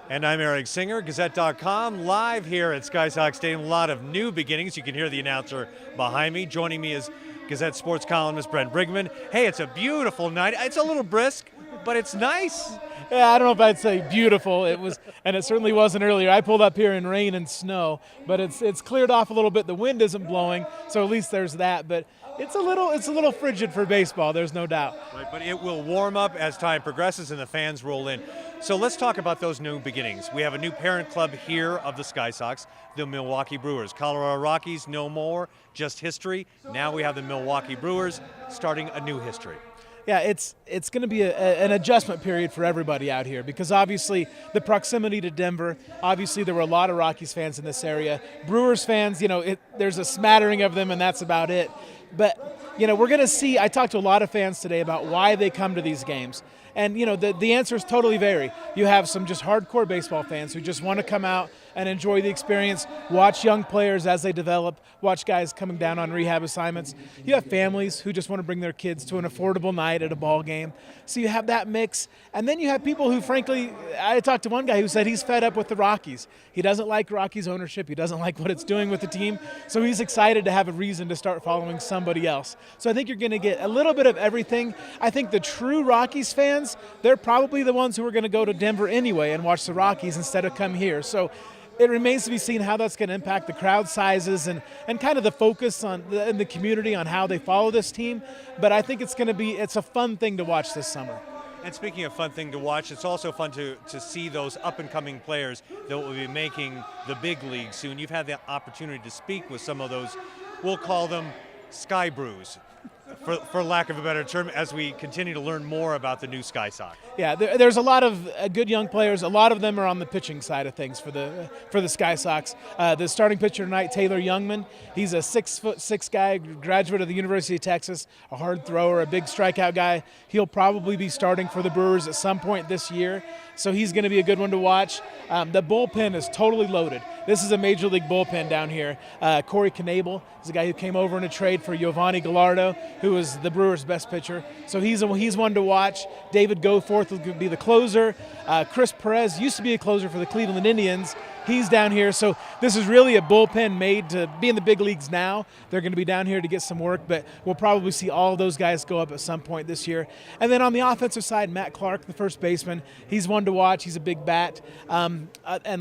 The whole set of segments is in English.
And I'm Eric Singer, Gazette.com, live here at Sky Sox Stadium. A lot of new beginnings. You can hear the announcer behind me. Joining me is Gazette sports columnist Brent Briggeman. Hey, it's a beautiful night. It's a little brisk, but it's nice. Yeah, I don't know if I'd say beautiful. It was, and it certainly wasn't earlier. I pulled up here in rain and snow, but it's cleared off a little bit. The wind isn't blowing, so at least there's that. But it's a little frigid for baseball. There's no doubt. Right, but it will warm up as time progresses and the fans roll in. So let's talk about those new beginnings. We have a new parent club here of the Sky Sox, the Milwaukee Brewers. Colorado Rockies, no more, just history. Now we have the Milwaukee Brewers starting a new history. Yeah, it's going to be an adjustment period for everybody out here because obviously the proximity to Denver, obviously there were a lot of Rockies fans in this area. Brewers fans, there's a smattering of them and that's about it. But, we're going to see, I talked to a lot of fans today about why they come to these games. And, the answers totally vary. You have some just hardcore baseball fans who just want to come out and enjoy the experience, watch young players as they develop, watch guys coming down on rehab assignments. You have families who just want to bring their kids to an affordable night at a ball game. So you have that mix. And then you have people who, frankly, I talked to one guy who said he's fed up with the Rockies. He doesn't like Rockies ownership. He doesn't like what it's doing with the team. So he's excited to have a reason to start following somebody else. So I think you're going to get a little bit of everything. I think the true Rockies fans, they're probably the ones who are going to go to Denver anyway and watch the Rockies instead of come here. So it remains to be seen how that's going to impact the crowd sizes and kind of the focus in the community on how they follow this team. But I think it's a fun thing to watch this summer. And speaking of fun thing to watch, it's also fun to see those up-and-coming players that will be making the big league soon. You've had the opportunity to speak with some of those, we'll call them Sky Brews, for lack of a better term, as we continue to learn more about the new Sky Sox. Yeah, there's a lot of good young players. A lot of them are on the pitching side of things for the Sky Sox. The starting pitcher tonight, Taylor Youngman, he's a 6'6" guy, graduate of the University of Texas, a hard thrower, a big strikeout guy. He'll probably be starting for the Brewers at some point this year, so he's going to be a good one to watch. The bullpen is totally loaded. This is a major league bullpen down here. Corey Knebel is a guy who came over in a trade for Giovanni Gallardo, who was the Brewers' best pitcher. So he's one to watch. David Goforth will be the closer. Chris Perez used to be a closer for the Cleveland Indians. He's down here. So this is really a bullpen made to be in the big leagues now. They're going to be down here to get some work, but we'll probably see all of those guys go up at some point this year. And then on the offensive side, Matt Clark, the first baseman, he's one to watch. He's a big bat. And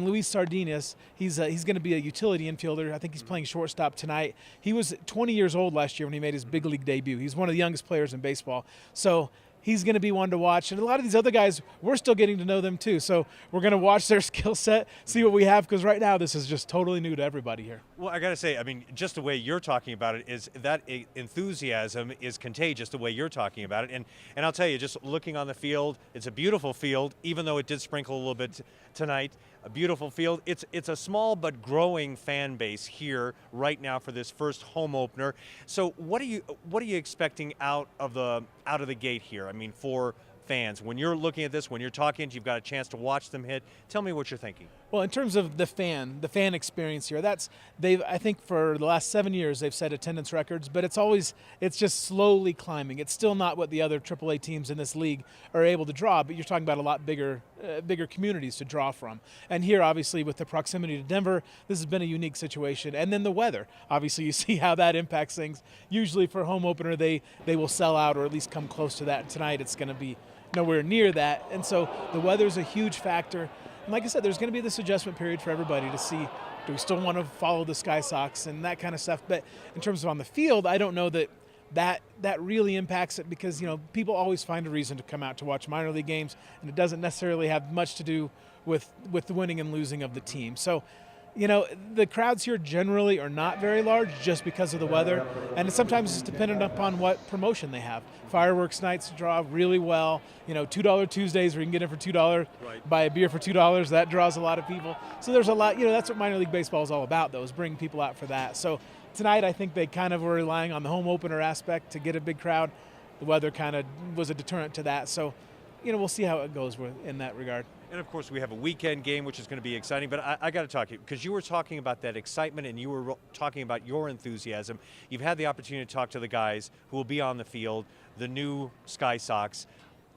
Luis Sardinas, he's going to be a utility infielder. I think he's playing shortstop tonight. He was 20 years old last year when he made his big league debut. He's one of the youngest players in baseball. So he's going to be one to watch. And a lot of these other guys, we're still getting to know them too. So we're going to watch their skill set, see what we have, because right now this is just totally new to everybody here. Well, I got to say, just the way you're talking about it is that enthusiasm is contagious the way you're talking about it. And I'll tell you, just looking on the field, it's a beautiful field, even though it did sprinkle a little bit tonight. A beautiful field. It's a small but growing fan base here right now for this first home opener. So what are you expecting out of the gate here? For fans, when you're looking at this, when you're talking, you've got a chance to watch them hit. Tell me what you're thinking. Well, in terms of the fan experience here, I think for the last 7 years they've set attendance records, but it's just slowly climbing. It's still not what the other AAA teams in this league are able to draw, but you're talking about a lot bigger communities to draw from. And here, obviously, with the proximity to Denver, this has been a unique situation. And then the weather, obviously, you see how that impacts things. Usually for home opener, they will sell out or at least come close to that. Tonight, it's going to be nowhere near that. And so the weather's a huge factor. And like I said, there's going to be this adjustment period for everybody to see, do we still want to follow the Sky Sox and that kind of stuff. But in terms of on the field, I don't know that really impacts it because, people always find a reason to come out to watch minor league games, and it doesn't necessarily have much to do with the winning and losing of the team. So, the crowds here generally are not very large just because of the weather, and sometimes it's dependent upon what promotion they have. Fireworks nights draw really well. $2 Tuesdays where you can get in for $2, right. Buy a beer for $2. That draws a lot of people. So there's a lot. That's what minor league baseball is all about, though, is bringing people out for that. So tonight, I think they kind of were relying on the home opener aspect to get a big crowd. The weather kind of was a deterrent to that. So, we'll see how it goes in that regard. And of course, we have a weekend game, which is going to be exciting. But I got to talk to you, because you were talking about that excitement and you were talking about your enthusiasm. You've had the opportunity to talk to the guys who will be on the field, the new Sky Sox.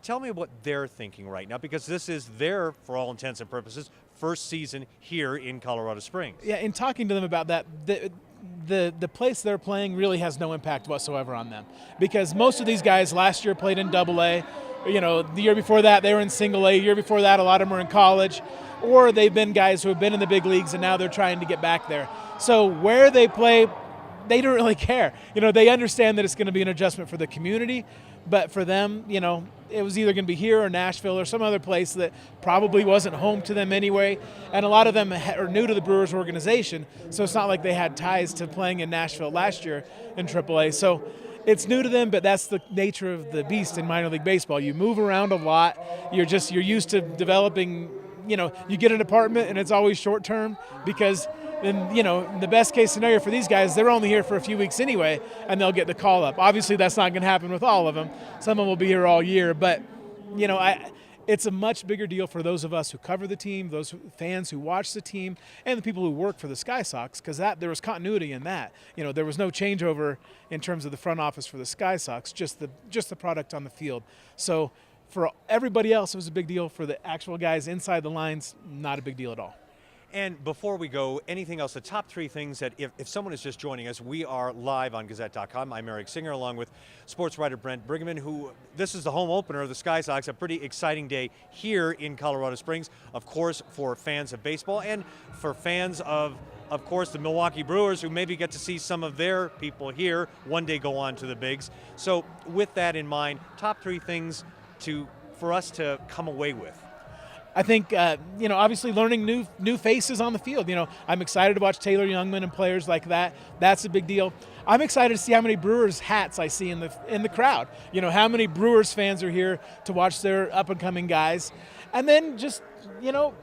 Tell me what they're thinking right now, because this is their, for all intents and purposes, first season here in Colorado Springs. Yeah, in talking to them about that, the place they're playing really has no impact whatsoever on them, because most of these guys last year played in Double-A. You know, the year before that they were in Single-A. Year before that, a lot of them were in college, or they've been guys who have been in the big leagues and now they're trying to get back there. So where they play, they don't really care. You know, they understand that it's going to be an adjustment for the community, but for them, you know, it was either going to be here or Nashville or some other place that probably wasn't home to them anyway. And a lot of them are new to the Brewers organization, so it's not like they had ties to playing in Nashville last year in AAA. So it's new to them, but that's the nature of the beast in minor league baseball. You move around a lot. You're used to developing, you know, you get an apartment and it's always short term, because in, you know, in the best case scenario for these guys, they're only here for a few weeks anyway, and they'll get the call up. Obviously, that's not going to happen with all of them. Some of them will be here all year, but, you know, it's a much bigger deal for those of us who cover the team, those fans who watch the team, and the people who work for the Sky Sox, because there was continuity in that. You know, there was no changeover in terms of the front office for the Sky Sox, just the product on the field. So for everybody else, it was a big deal. For the actual guys inside the lines, not a big deal at all. And before we go, anything else, the top three things that if someone is just joining us, we are live on Gazette.com. I'm Eric Singer, along with sports writer Brent Briggeman, who this is the home opener of the Sky Sox, a pretty exciting day here in Colorado Springs, of course, for fans of baseball and for fans of course, the Milwaukee Brewers, who maybe get to see some of their people here one day go on to the bigs. So with that in mind, top three things for us to come away with. I think, you know, obviously learning new faces on the field. You know, I'm excited to watch Taylor Youngman and players like that. That's a big deal. I'm excited to see how many Brewers hats I see in the crowd. You know, how many Brewers fans are here to watch their up-and-coming guys. And then just, you know,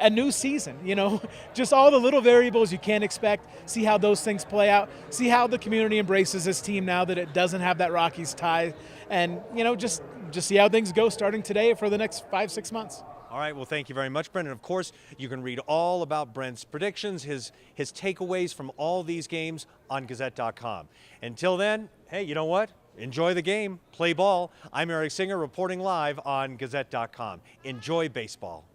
a new season, you know, just all the little variables you can't expect, see how those things play out, see how the community embraces this team now that it doesn't have that Rockies tie, and, you know, just see how things go starting today for the next 5-6 months. All right, well, thank you very much, Brent. And of course, you can read all about Brent's predictions, his takeaways from all these games on Gazette.com. Until then, hey, you know what? Enjoy the game, play ball. I'm Eric Singer reporting live on Gazette.com. Enjoy baseball.